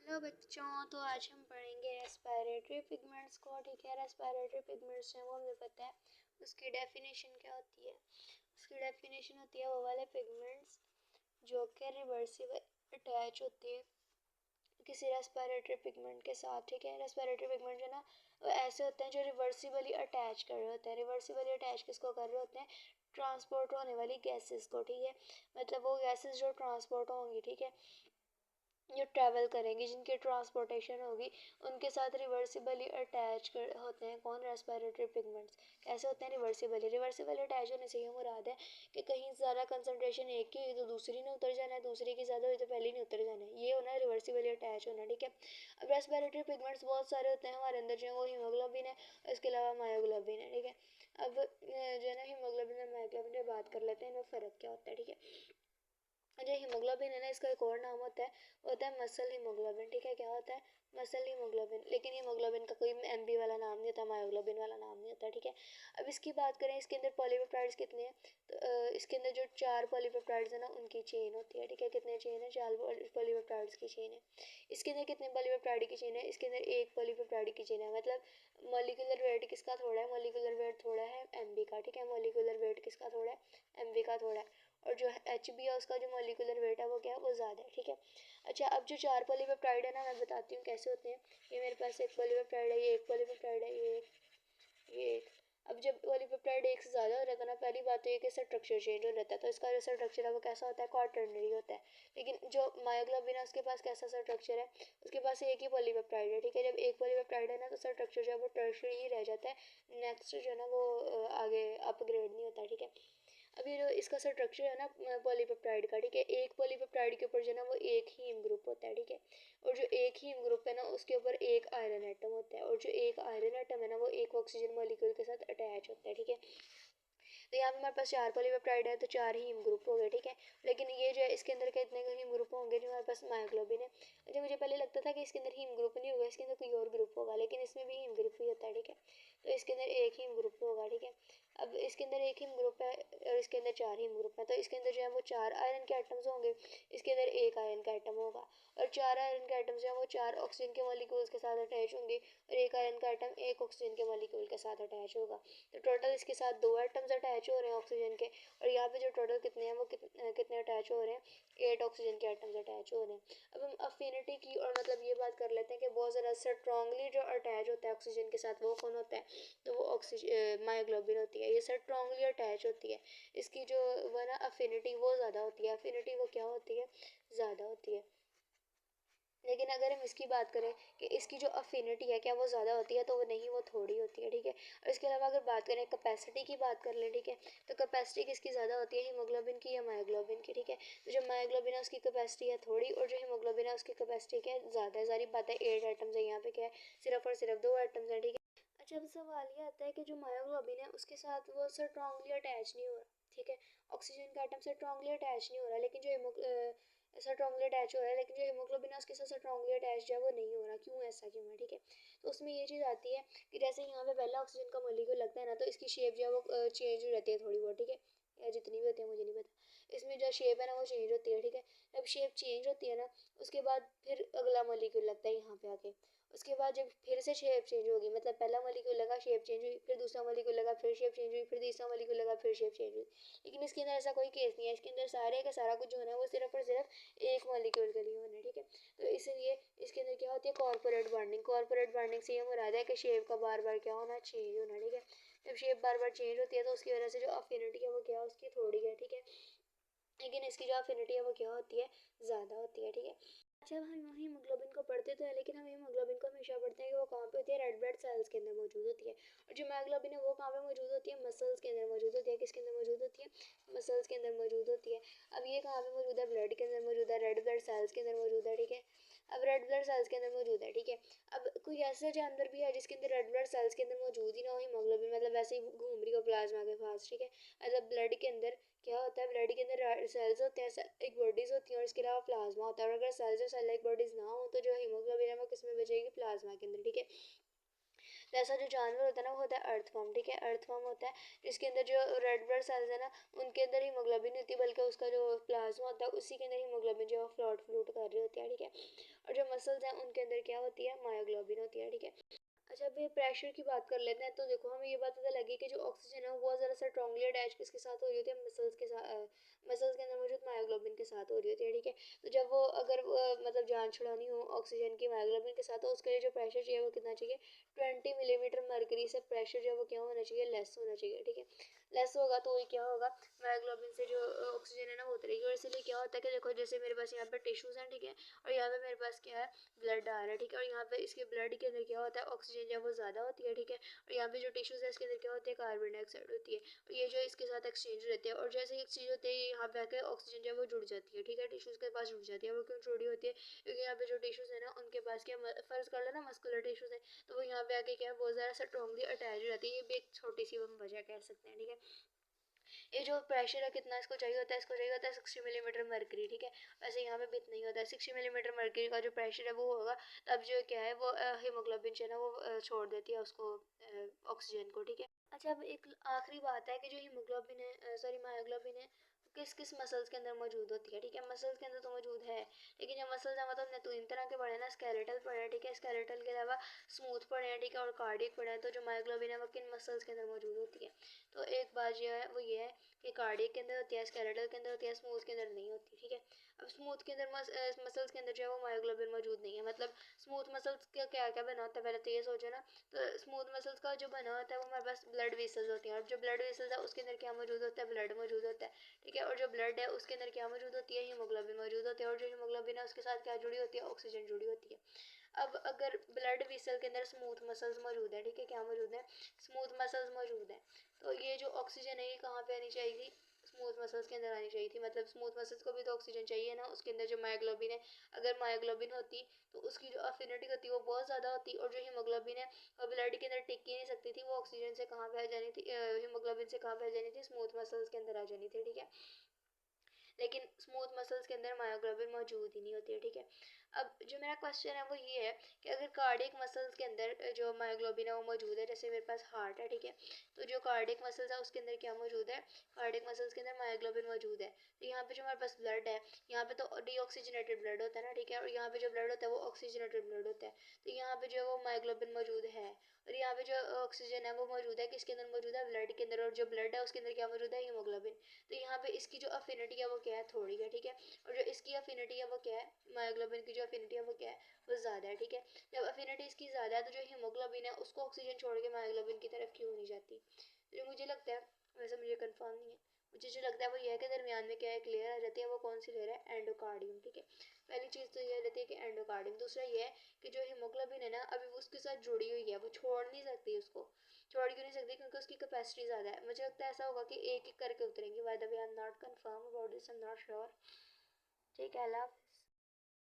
Hello बच्चों, तो आज हम पढ़ेंगे रेस्पिरेटरी पिगमेंट्स को। ठीक है, रेस्पिरेटरी पिगमेंट्स जो वो हमें पता है उसकी डेफिनेशन क्या होती है। उसकी डेफिनेशन होती है वो वाले पिगमेंट्स जो कि रिवर्सिबल अटैच होते हैं किसी रेस्पिरेटरी पिगमेंट के साथ। ठीक है, रेस्पिरेटरी पिगमेंट जो ना वो ऐसे होते हैं जो रिवर्सिबली अटैच कर रहे होते हैं। रिवर्सिबली अटैच किसको कर रहे होते हैं? ट्रांसपोर्ट होने वाली गैसेस को। ठीक है, मतलब वो गैसेस जो ट्रांसपोर्ट होंगी, ठीक है, जो ट्रैवल करेंगी, जिनकी ट्रांसपोर्टेशन होगी, उनके साथ रिवर्सिबली अटैच होते हैं कौन? Respiratory pigments. कैसे होते हैं? रिवर्सिबली अटैच होने से ये मुराद है कि कहीं ज़्यादा कंसंट्रेशन एक की हुई तो दूसरी ने उतर जाना है, दूसरी की ज़्यादा हुई तो पहली नहीं उतर जाना है, ये होना है रिवर्सिबली अटैच होना। ठीक है, अब रेस्पिरेटरी पिगमेंट्स बहुत सारे होते हैं हमारे अंदर, जो वो हीमोग्लोबिन है, इसके अलावा मायोग्लोबिन है। ठीक है, अब जो है ना हीमोग्लोबिन और मायोग्लोबिन पे बात कर लेते हैं, इनमें फ़र्क क्या होता है। ठीक है, जो हीमोग्लोबिन है ना, इसका एक और नाम होता है, वो होता है मसल हीमोग्लोबिन। ठीक है, क्या होता है? Muscle haemoglobin. लेकिन हीमोग्लोबिन का कोई एमबी वाला नाम नहीं होता, मायोग्लोबिन वाला नाम नहीं होता। ठीक है, अब इसकी बात करें, इसके अंदर पॉलीपेप्टाइड्स कितने हैं? तो इसके अंदर जो 4 पॉलीपेप्टाइड्स है ना, उनकी चेन होती है। ठीक है, कितने चेन है? 4 पॉलीपेप्टाइड्स की चेन है। इसके अंदर कितने पॉलीपेप्टाइड की चेन है? इसके अंदर 1 पॉलीपेप्टाइड की चेन है। मतलब मॉलिक्यूलर वेट किसका थोड़ा है? मॉलिक्यूलर वेट थोड़ा है एमबी का। ठीक है, मॉलिक्यूलर वेट किसका थोड़ा है? एमबी का थोड़ा है। और जो एच बी है उसका जो मॉलिक्यूलर वेट है वो क्या है? वो ज़्यादा है। ठीक है, अच्छा, अब जो 4 पॉलीपेप्टाइड है ना, मैं बताती हूँ कैसे होते हैं। ये मेरे पास एक पॉलीपेप्टाइड है, ये एक पॉलीपेप्टाइड है, ये एक। अब जब पॉलीपेप्टाइड एक से ज़्यादा हो जाता है ना, पहली बात तो ये कि स्ट्रक्चर चेंज हो जाता है, तो इसका जो स्ट्रक्चर है वो कैसा होता है? क्वाटर्नरी होता है। लेकिन जो मायोग्लोबिन है उसके पास कैसा स्ट्रक्चर है? उसके पास एक ही पॉलीपेप्टाइड है। ठीक है, जब एक पॉलीपेप्टाइड है ना, तो स्ट्रक्चर जो है वो टर्शरी ही रह जाता है, नेक्स्ट जो है ना वो आगे अपग्रेड नहीं होता। ठीक है, अभी जो इसका स्ट्रक्चर है ना पॉलीपेप्टाइड का, ठीक है, एक पॉलीपेप्टाइड के ऊपर जो है ना वो एक हीम ग्रुप होता है। ठीक है, और जो एक हीम ग्रुप है ना उसके ऊपर एक आयरन एटम होता है, और जो एक आयरन एटम है ना वो एक ऑक्सीजन मॉलिक्यूल के साथ अटैच होता है। ठीक है, तो यहाँ पे हमारे पास 4 पॉलीपेप्टाइड है तो 4 हीम ग्रुप हो गए। ठीक है, लेकिन ये जो है इसके अंदर कितने हीम ग्रुप होंगे? जो हमारे पास मायोग्लोबिन है। अच्छा, मुझे पहले लगता था कि इसके अंदर हीम ग्रुप नहीं होगा, इसके अंदर कोई और ग्रुप होगा, लेकिन इसमें भी हीम ग्रुप ही होता है। ठीक है, तो इसके अंदर एक हीम ग्रुप होगा। ठीक है, अब इसके अंदर एक हीम ग्रुप है और इसके अंदर 4 हीम ग्रुप है, तो इसके अंदर जो है वो 4 आयरन के एटम्स होंगे, इसके अंदर एक आयरन का एटम होगा, और 4 आयरन के एटम्स जो है वो 4 ऑक्सीजन के मॉलिक्यूल्स के साथ अटैच होंगे, और एक आयरन का एटम एक ऑक्सीजन के मॉलिक्यूल के साथ अटैच होगा। तो टोटल इसके साथ 2 एटम्स अटैच हो रहे हैं ऑक्सीजन के, और यहाँ पे जो टोटल कितने हैं वो कितने अटैच हो रहे हैं? 8 ऑक्सीजन के एटम्स अटैच हो रहे हैं। अब हम अफिनिटी की और मतलब ये बात कर लेते हैं कि बहुत ज़्यादा स्ट्रांगली जो अटैच होता है ऑक्सीजन के साथ वो कौन होता है? तो वो ऑक्सीजन मायोग्लोबिन होती है, ये स्ट्रांगली अटैच होती है। इसकी जो वो ना अफिनिटी वो ज़्यादा होती है, अफिनिटी वो क्या होती है? ज़्यादा होती है। लेकिन अगर हम इसकी बात करें कि इसकी जो अफिनिटी है क्या वो ज़्यादा होती है, तो वो नहीं, वो थोड़ी होती है। ठीक है, और इसके अलावा अगर बात करें कैपेसिटी की बात कर लें, ठीक है, तो कैपेसिटी किसकी ज़्यादा होती है? हीमोग्लोबिन की या मायोग्लोबिन की। ठीक है, तो जो मायोग्लोबिन है उसकी कैपेसिटी है थोड़ी, और जो हीमोग्लोबिन है उसकी कैपेसिटी क्या है? ज़्यादा है। सारी बात है, 8 आइटम्स है, यहाँ पे क्या है? सिर्फ और सिर्फ 2 आइटम्स हैं। ठीक है, अच्छा, अब सवाल ये आता है कि जो मायोग्लोबिन है उसके साथ वो स्ट्रांगली अटैच नहीं हो रहा। ठीक है, ऑक्सीजन का एटम स्ट्रांगली अटैच नहीं हो रहा, लेकिन जो स्ट्रांगली अटैच हो रहा है, लेकिन जो हीमोग्लोबिन है उसके साथ स्ट्रांगली अटैच है वो नहीं हो रहा। क्यों? ऐसा क्यों है? ठीक है, तो उसमें ये चीज़ आती है कि जैसे यहाँ पे पहला ऑक्सीजन का मॉलिक्यूल लगता है ना, तो इसकी शेप जो है वो चेंज हो जाती है थोड़ी बहुत। ठीक है, या जितनी भी होती है मुझे नहीं पता, इसमें जो शेप है ना वो चेंज होती है। ठीक है, जब शेप चेंज होती है ना, उसके बाद फिर अगला मॉलिक्यूल लगता है यहाँ पे आके, उसके बाद जब फिर से शेप चेंज होगी, मतलब पहला मॉलिक्यूल लगा, शेप चेंज हुई, फिर दूसरा मॉलिक्यूल लगा, फिर शेप चेंज हुई, फिर तीसरा मॉलिक्यूल लगा, फिर शेप चेंज हुई। लेकिन इसके अंदर ऐसा कोई केस नहीं है, इसके अंदर सारे का सारा कुछ जो है ना वो सिर्फ और सिर्फ एक मॉलिक्यूल के लिए होना है। ठीक है, तो इसलिए इसके अंदर क्या होती है? Corporate bonding. कॉर्पोरेट बॉन्डिंग से ये मुराद है कि शेप का बार बार क्या होना? चेंज होना। ठीक है, जब शेप बार बार चेंज होती है तो उसकी वजह से जो अफिनिटी है वो क्या है? उसकी थोड़ी है। ठीक है, लेकिन इसकी जो अफिनिटी है वो क्या होती है? ज़्यादा होती है। ठीक है, जब हम हीमोग्लोबिन को पढ़ते तो है, लेकिन हम हीमोग्लोबिन को हमेशा पढ़ते हैं कि वो कहाँ पे होती है? रेड ब्लड सेल्स के अंदर मौजूद होती है। और जो मायोग्लोबिन है वो कहाँ पे मौजूद होती है? मसल्स के अंदर मौजूद होती है। किसके अंदर मौजूद होती है? मसल्स के अंदर मौजूद होती है। अब ये कहाँ पे मौजूद है? ब्लड के अंदर मौजूद है, रेड ब्लड सेल्स के अंदर मौजूद है। ठीक है, अब रेड ब्लड सेल्स के अंदर मौजूद है। ठीक है, अब कोई ऐसा जानवर भी है जिसके अंदर रेड ब्लड सेल्स के अंदर मौजूद ही ना हो हीमोग्लोबिन, मतलब वैसे ही घूम रही हो प्लाज्मा के पास। ठीक है, मतलब ब्लड के अंदर क्या होता है? ब्लड के अंदर सेल्स होते हैं, एक बॉडीज होती हैं, और इसके अलावा प्लाज्मा होता है, और अगर सेल्स और सेल लाइक बॉडीज ना हो तो जो हीमोग्लोबिन है वो किस में बचेगी? प्लाज्मा के अंदर। ठीक है, तो ऐसा जो जानवर होता है ना वो होता है अर्थवर्म। ठीक है, अर्थवर्म होता है जिसके अंदर जो रेड ब्लड सेल्स है ना उनके अंदर हीमोग्लोबिन होती है, बल्कि उसका जो प्लाज्मा होता है उसी के अंदर हीमोग्लोबिन जो है फ्लोट फ्लूट कर रही होती है। ठीक है, और जो मसल्स हैं उनके अंदर क्या होती है, मायोग्लोबिन होती है, ठीक है। अच्छा अब ये प्रेशर की बात कर लेते हैं। तो देखो हमें ये बात पता लगी कि जो ऑक्सीजन है वो बहुत ज़्यादा स्ट्रांगली अटैच किसके साथ हो रही होती है, मसल्स के साथ, मसल्स के अंदर मौजूद मायोग्लोबिन के साथ हो रही होती है, ठीक है। तो जब वो अगर मतलब जान छुड़ानी हो ऑक्सीजन की मायोग्लोबिन के साथ, तो उसके लिए जो प्रेशर चाहिए वो कितना चाहिए, 20 मिलीमीटर मरकरी से प्रेशर जो है वो क्या होना चाहिए, लेस होना चाहिए, ठीक है। लेस होगा तो वही क्या होगा, मायोग्लोबिन से जो ऑक्सीजन है ना वो उतरेगी। और इसीलिए क्या होता है कि देखो जैसे मेरे पास यहाँ पे टिश्यूज हैं, ठीक है, और यहाँ पे मेरे पास क्या है, ब्लड आ रहा है, ठीक है। और यहाँ पे इसके ब्लड के अंदर क्या होता है, ऑक्सीजन जो है वो ज़्यादा होती है, ठीक है। और यहाँ पे जो टिश्यूज है इसके अंदर क्या होती है, कार्बन डाइऑक्साइड होती है। और ये जो इसके साथ एक्सचेंज रहते हैं, और जैसे ही एक्सचेंज होते हैं यहाँ पे आके ऑक्सीजन जो है वो जुड़ जाती है, ठीक है, टिश्यूज के पास जुड़ जाती है। वो क्यों जुड़ी होती है, क्योंकि यहाँ पे जो टिश्यूज है ना उनके पास क्या, फर्ज कर लो ना मस्कुलर टिश्यूज है, तो वो यहाँ पे आके क्या है बहुत ज़्यादा स्ट्रांगली अटैच हो जाती है। ये भी एक छोटी सी हम वजह कह सकते हैं, ठीक है। ये जो प्रेशर है कितना इसको चाहिए होता है, इसको चाहिए होता है 60 मिलीमीटर मरकरी, ठीक है। वैसे यहाँ पे भी इतना ही होता है, 60 मिलीमीटर मरकरी का जो प्रेशर है वो होगा, तब जो क्या है वो हीमोग्लोबिन जो है ना वो छोड़ देती है उसको, ऑक्सीजन को, ठीक है। अच्छा अब एक आखिरी बात है कि जो हीमोग्लोबिन है, सॉरी मायोग्लोबिन है, किस किस मसल्स के अंदर मौजूद होती है, ठीक है। मसल्स के अंदर तो मौजूद है, लेकिन जो मसल्स है मतलब ने तो इन तरह के पड़े हैं ना, स्केलेटल पड़े हैं, ठीक है, स्केलेटल के अलावा स्मूथ पड़े हैं, ठीक है, और कार्डियक पड़े हैं। तो जो मायोग्लोबिन है वो किन मसल्स के अंदर मौजूद होती है, तो एक बात जो है वो ये है कि कार्डियक के अंदर होती है, स्केलेटल के अंदर होती है, स्मूथ के अंदर नहीं होती, ठीक है। अब स्मूथ के अंदर मसल्स के अंदर जो है वो मायोग्लोबिन मौजूद नहीं है। मतलब स्मूथ मसल्स का क्या क्या बना होता है, पहले तो ये सोचो ना। तो स्मूथ मसल्स का जो बना होता है वो हमारे पास ब्लड वेसल्स होती हैं, और जो ब्लड वेसल्स है उसके अंदर क्या मौजूद होता है, ब्लड मौजूद होता है, ठीक है। और जो ब्लड है उसके अंदर क्या मौजूद होती है, हीमोग्लोबिन मौजूद होती है। और जो हीमोग्लोबिन है उसके साथ क्या जुड़ी होती है, ऑक्सीजन जुड़ी होती है। अब अगर ब्लड वेसल के अंदर स्मूथ मसल्स मौजूद है, ठीक है, क्या मौजूद है, स्मूथ मसल्स मौजूद है, तो ये जो ऑक्सीजन है ये कहाँ पे आनी चाहिए, स्मूथ मसल्स के अंदर आनी चाहिए थी। मतलब स्मूथ मसल्स को भी तो ऑक्सीजन चाहिए ना, उसके अंदर जो मायोग्लोबिन है, अगर मायोग्लोबिन होती तो उसकी जो अफिनिटी होती वो बहुत ज़्यादा होती, और जो हीमोग्लोबिन है वो ब्लड के अंदर टिक ही नहीं सकती थी, वो ऑक्सीजन से कहाँ पे आ जानी थी, हीमोग्लोबिन से कहाँ पे आ जानी थी, स्मूथ मसल्स के अंदर आ जानी थी, ठीक है। लेकिन स्मूथ मसल्स के अंदर मायोग्लोबिन मौजूद ही नहीं होती है, ठीक है। अब जो मेरा क्वेश्चन है वो ये है कि अगर कार्डियक मसल्स के अंदर जो मायोग्लोबिन है वो मौजूद है, जैसे मेरे पास हार्ट है, ठीक है, तो जो कार्डियक मसल्स है उसके अंदर क्या मौजूद है, कार्डियक मसल्स के अंदर मायोग्लोबिन मौजूद है। तो यहाँ पे जो हमारे पास ब्लड है, यहाँ पे तो डीऑक्सीजनेटेड ब्लड होता है ना, ठीक है, और यहाँ पे जो ब्लड होता है वो ऑक्सीजनेटेड ब्लड होता है। तो यहाँ पे जो है वो मायोग्लोबिन मौजूद है, और यहाँ पे जो ऑक्सीजन है वो मौजूद है किसके अंदर मौजूद है, ब्लड के अंदर, और जो ब्लड है उसके अंदर क्या मौजूद है, हीमोग्लोबिन। तो यहाँ पे इसकी जो अफिनिटी है वो क्या है, थोड़ी है, ठीक है। और जो इसकी अफिनिटी है वो क्या है, मायोग्लोबिन की जो अफिनिटी है वो क्या है, वो ज़्यादा है, ठीक है। जब अफिनिटी इसकी ज़्यादा है तो जो हीमोग्लोबिन है उसको ऑक्सीजन छोड़ के मायोग्लोबिन की तरफ क्यों नहीं जाती। तो मुझे लगता है, वैसे मुझे कंफर्म नहीं है, मुझे जो लगता है वो ये है कि दरमियान में क्या एक लेयर आ जाती है, वो कौन सी लेयर है, एंडोकार्डियम, ठीक है। पहली चीज़ तो ये रहती है कि एंडोकार्डियम। दूसरा ये है कि जो हीमोग्लोबिन है ना अभी वो उसके साथ जुड़ी हुई है, वो छोड़ नहीं सकती उसको, छोड़ क्यों नहीं सकती, क्योंकि उसकी कैपेसिटी ज़्यादा है। मुझे लगता है ऐसा होगा कि एक एक करके उतरेंगे, by the way I am not confirm about this, I am not sure, ठीक है। अल्लाह।